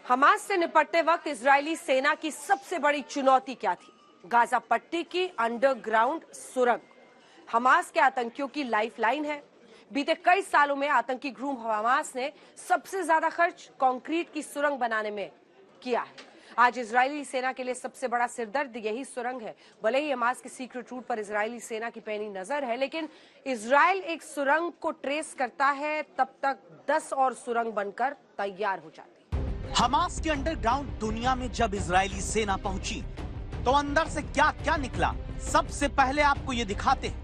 Hamas से निपटते वक्त इजरायली सेना की सबसे बड़ी चुनौती क्या थी? गाजा पट्टी की अंडरग्राउंड सुरंग हमास के आतंकियों की लाइफलाइन है। बीते कई सालों में आतंकी ग्रुप हमास ने सबसे ज्यादा खर्च कंक्रीट की सुरंग बनाने में किया है। आज इजरायली सेना के लिए सबसे बड़ा सिरदर्द यही सुरंग है। भले ही हमास की सीक्रेट रूट पर इजरायली सेना की पैनी नजर है, लेकिन इजराइल एक सुरंग को ट्रेस करता है तब तक 10 और सुरंग बनकर तैयार हो जाती है। हमास के अंडरग्राउंड दुनिया में जब इजरायली सेना पहुंची तो अंदर से क्या क्या निकला, सबसे पहले आपको ये दिखाते हैं।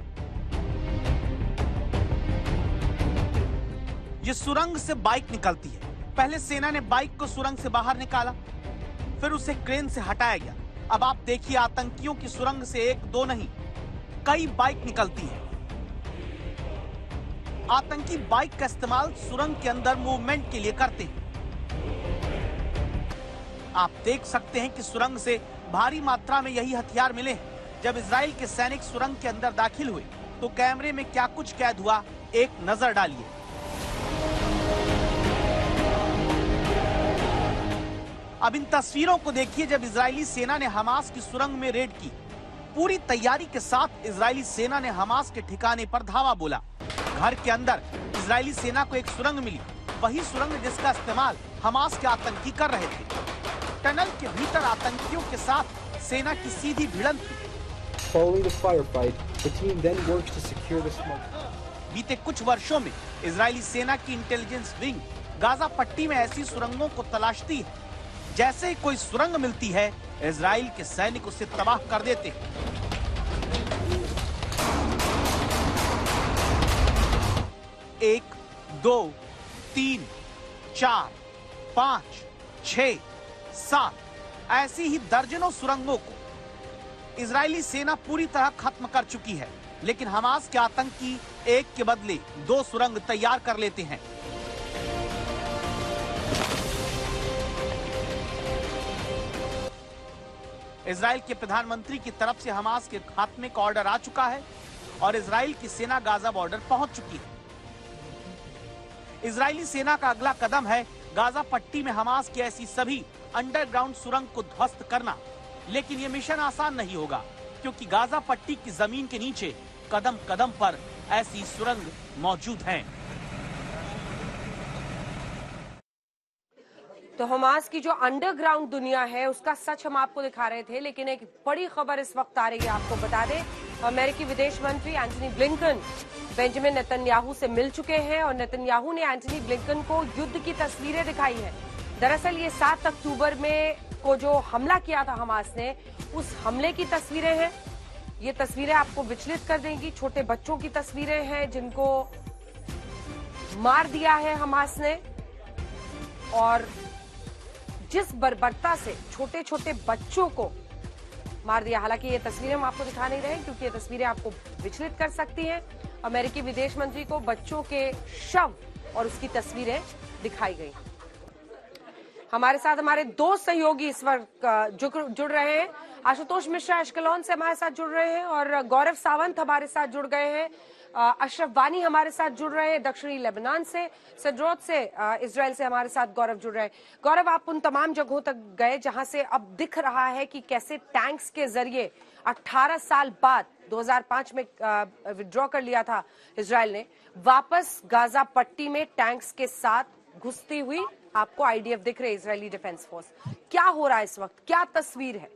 ये सुरंग से बाइक निकलती है। पहले सेना ने बाइक को सुरंग से बाहर निकाला, फिर उसे क्रेन से हटाया गया। अब आप देखिए, आतंकियों की सुरंग से एक दो नहीं, कई बाइक निकलती है। आतंकी बाइक का इस्तेमाल सुरंग के अंदर मूवमेंट के लिए करते हैं। आप देख सकते हैं कि सुरंग से भारी मात्रा में यही हथियार मिले हैं। जब इजराइल के सैनिक सुरंग के अंदर दाखिल हुए तो कैमरे में क्या कुछ कैद हुआ, एक नजर डालिए। अब इन तस्वीरों को देखिए जब इजरायली सेना ने हमास की सुरंग में रेड की। पूरी तैयारी के साथ इजरायली सेना ने हमास के ठिकाने पर धावा बोला। घर के अंदर इजरायली सेना को एक सुरंग मिली, वही सुरंग जिसका इस्तेमाल हमास के आतंकी कर रहे थे। टनल के भीतर आतंकियों के साथ सेना की सीधी भिड़ंत हुई। Following the firefight, the team then works to secure the smoke. बीते कुछ वर्षों में इजरायली सेना की इंटेलिजेंस विंग गाजा पट्टी में ऐसी सुरंगों को तलाशती है। जैसे ही कोई सुरंग मिलती है, इजराइल के सैनिक उसे तबाह कर देते हैं। एक, दो, तीन, चार, पांच, 6, 7 ऐसी ही दर्जनों सुरंगों को इजरायली सेना पूरी तरह खत्म कर चुकी है। लेकिन हमास के आतंकी एक के बदले 2 सुरंग तैयार कर लेते हैं। इजराइल के प्रधानमंत्री की तरफ से हमास के खात्मे का ऑर्डर आ चुका है और इजराइल की सेना गाजा बॉर्डर पहुंच चुकी है। इजरायली सेना का अगला कदम है गाजा पट्टी में हमास की ऐसी सभी अंडरग्राउंड सुरंग को ध्वस्त करना। लेकिन यह मिशन आसान नहीं होगा, क्योंकि गाजा पट्टी की जमीन के नीचे कदम कदम पर ऐसी सुरंग मौजूद हैं। तो हमास की जो अंडरग्राउंड दुनिया है उसका सच हम आपको दिखा रहे थे, लेकिन एक बड़ी खबर इस वक्त आ रही है। आपको बता दें, अमेरिकी विदेश मंत्री एंटनी ब्लिंकन बेंजामिन नेतन्याहू से मिल चुके हैं और नेतन्याहू ने एंटनी ब्लिंकन को युद्ध की तस्वीरें दिखाई हैं। दरअसल ये 7 अक्टूबर में को जो हमला किया था हमास ने, उस हमले की तस्वीरें हैं। ये तस्वीरें आपको विचलित कर देंगी। छोटे बच्चों की तस्वीरें हैं जिनको मार दिया है हमास ने, और जिस बर्बरता से छोटे छोटे बच्चों को मार दिया। हालांकि ये तस्वीरें हम आपको दिखा नहीं रहे क्योंकि ये तस्वीरें आपको विचलित कर सकती हैं। अमेरिकी विदेश मंत्री को बच्चों के शव और उसकी तस्वीरें दिखाई गई। हमारे साथ हमारे 2 सहयोगी इस वक्त जुड़ रहे हैं। आशुतोष मिश्रा एश्कलोन से हमारे साथ जुड़ रहे हैं और गौरव सावंत हमारे साथ जुड़ गए हैं। अशरफ वानी हमारे साथ जुड़ रहे हैं दक्षिणी लेबनान से। सड्रोत से इजराइल से हमारे साथ गौरव जुड़ रहे हैं। गौरव, आप उन तमाम जगहों तक गए जहां से अब दिख रहा है कि कैसे टैंक्स के जरिए 18 साल बाद 2005 में विड्रॉ कर लिया था इजराइल ने, वापस गाजा पट्टी में टैंक्स के साथ घुसती हुई आपको आईडीएफ दिख रहे, इजरायली डिफेंस फोर्स। क्या हो रहा है इस वक्त, क्या तस्वीर है?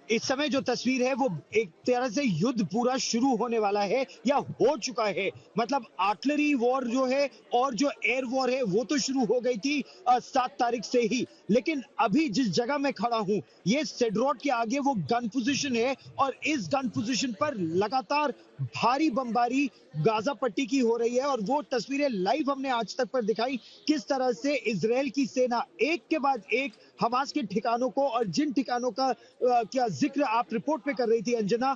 इस समय जो तस्वीर है वो एक तरह से युद्ध पूरा शुरू होने वाला है या हो चुका है। मतलब आर्टिलरी वॉर जो है और जो एयर वॉर है वो तो शुरू हो गई थी 7 तारीख से ही। लेकिन अभी जिस जगह मैं खड़ा हूं, ये सेड्रोट के आगे वो गन पोजीशन है और इस गन पोजीशन पर लगातार भारी बमबारी गाजा पट्टी की हो रही है। और वो तस्वीरें लाइव हमने आज तक पर दिखाई, किस तरह से इजराइल की सेना एक के बाद एक हमास के ठिकानों को, और जिन ठिकानों का क्या जिक्र आप रिपोर्ट पे कर रही थी अंजना,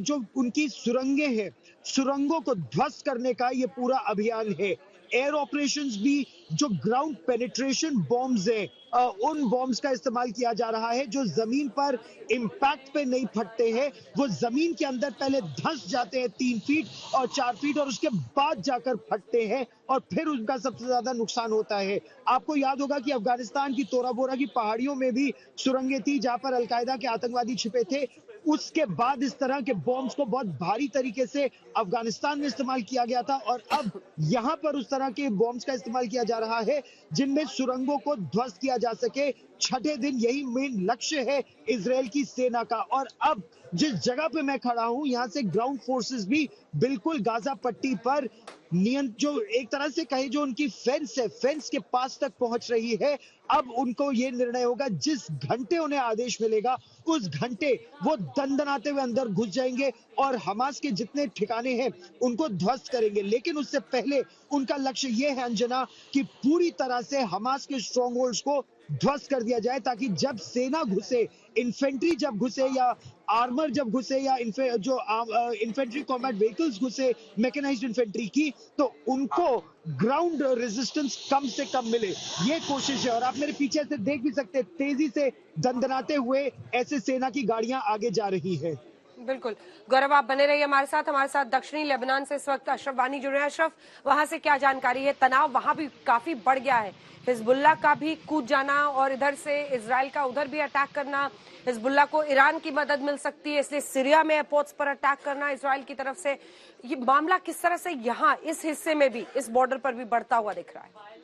जो उनकी सुरंगें हैं, सुरंगों को ध्वस्त करने का ये पूरा अभियान है। एयर ऑपरेशंस भी, जो ग्राउंड पेनिट्रेशन बॉम्ब्स हैं, उन बॉम्ब्स का इस्तेमाल किया जा रहा है जो जमीन पर इंपैक्ट पे नहीं फटते हैं, वो जमीन के अंदर पहले धंस जाते हैं 3 फीट और 4 फीट और उसके बाद जाकर फटते हैं और फिर उनका सबसे ज्यादा नुकसान होता है। आपको याद होगा कि अफगानिस्तान की तोरा बोरा की पहाड़ियों में भी सुरंगें थी जहां पर अलकायदा के आतंकवादी छिपे थे। उसके बाद इस तरह के बॉम्ब्स को बहुत भारी तरीके से अफगानिस्तान में इस्तेमाल किया गया था और अब यहां पर उस तरह के बॉम्ब्स का इस्तेमाल किया जा रहा है जिनमें सुरंगों को ध्वस्त किया जा सके। छठे दिन यही मेन लक्ष्य है इजराइल की सेना का। और अब जिस जगह पे मैं खड़ा हूं यहां से ग्राउंड फोर्सेस भी बिल्कुल गाजा पट्टी पर जो एक तरह से कहे जो उनकी फेंस है, फेंस के पास तक पहुंच रही है। अब उनको ये निर्णय होगा, जिस घंटे उन्हें आदेश मिलेगा उस घंटे वो दंदनाते हुए अंदर घुस जाएंगे और हमास के जितने ठिकाने हैं उनको ध्वस्त करेंगे। लेकिन उससे पहले उनका लक्ष्य ये है अंजना कि पूरी तरह से हमास के स्ट्रॉन्ग होल्ड्स को ध्वस्त कर दिया जाए, ताकि जब सेना घुसे, इन्फेंट्री जब घुसे या आर्मर जब घुसे या इन्फेंट्री कॉम्बैट व्हीकल्स घुसे, मैकेनाइज्ड इन्फेंट्री की, तो उनको ग्राउंड रेजिस्टेंस कम से कम मिले, ये कोशिश है। और आप मेरे पीछे से देख भी सकते हैं तेजी से दंदनाते हुए ऐसे सेना की गाड़ियां आगे जा रही है। बिल्कुल गौरव, आप बने रहिए हमारे साथ दक्षिणी लेबनान से इस वक्त अशरफ वानी जुड़े हैं। अशरफ, वहां से क्या जानकारी है? तनाव वहां भी काफी बढ़ गया है, हिजबुल्लाह का भी कूद जाना और इधर से इजराइल का उधर भी अटैक करना। हिजबुल्लाह को ईरान की मदद मिल सकती है, इसलिए सीरिया में एयरपोर्ट्स पर अटैक करना इजराइल की तरफ से। ये मामला किस तरह से यहाँ इस हिस्से में भी, इस बॉर्डर पर भी बढ़ता हुआ दिख रहा है?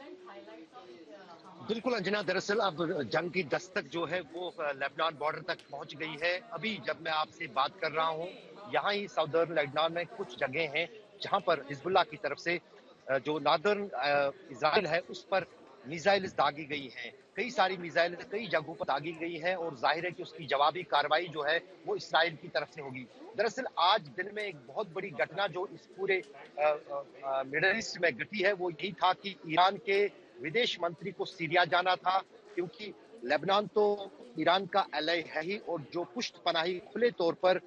बिल्कुल अंजना, दरअसल अब जंग की दस्तक जो है वो लेबनान बॉर्डर तक पहुंच गई है। अभी जब मैं आपसे बात कर रहा हूं, यहाँ ही साउदर्न लेबनान में कुछ जगह हैं जहां पर हिजबुल्लाह की तरफ से जो नॉर्दर्न इजराइल है उस पर मिसाइल दागी गई हैं। कई सारी मिसाइल कई जगहों पर दागी गई हैं और जाहिर है कि उसकी जवाबी कार्रवाई जो है वो इसराइल की तरफ से होगी। दरअसल आज दिन में एक बहुत बड़ी घटना जो इस पूरे मिडल ईस्ट में घटी है वो यही था कि ईरान के विदेश मंत्री को सीरिया जाना था, क्योंकि लेबनान तो ईरान का एलाई है ही और जो पुष्टपनाही खुले तौर पर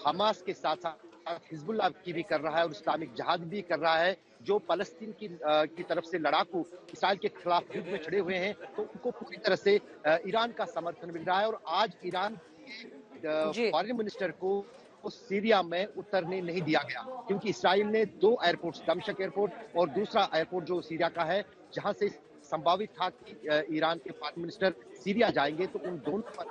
हमास के साथ साथ हिजबुल्लाह की भी कर रहा है और इस्लामिक जिहाद भी कर रहा है, जो फलस्तीन की तरफ से लड़ाकू इसराइल के खिलाफ युद्ध में छड़े हुए हैं, तो उनको पूरी तरह से ईरान का समर्थन मिल रहा है। और आज ईरान के फॉरेन मिनिस्टर को सीरिया में उतरने नहीं दिया गया, क्योंकि इसराइल ने 2 एयरपोर्ट, दमशक एयरपोर्ट और दूसरा एयरपोर्ट जो सीरिया का है, जहां से संभावित था कि ईरान के फॉरेन मिनिस्टर सीरिया जाएंगे, तो उन दोनों पर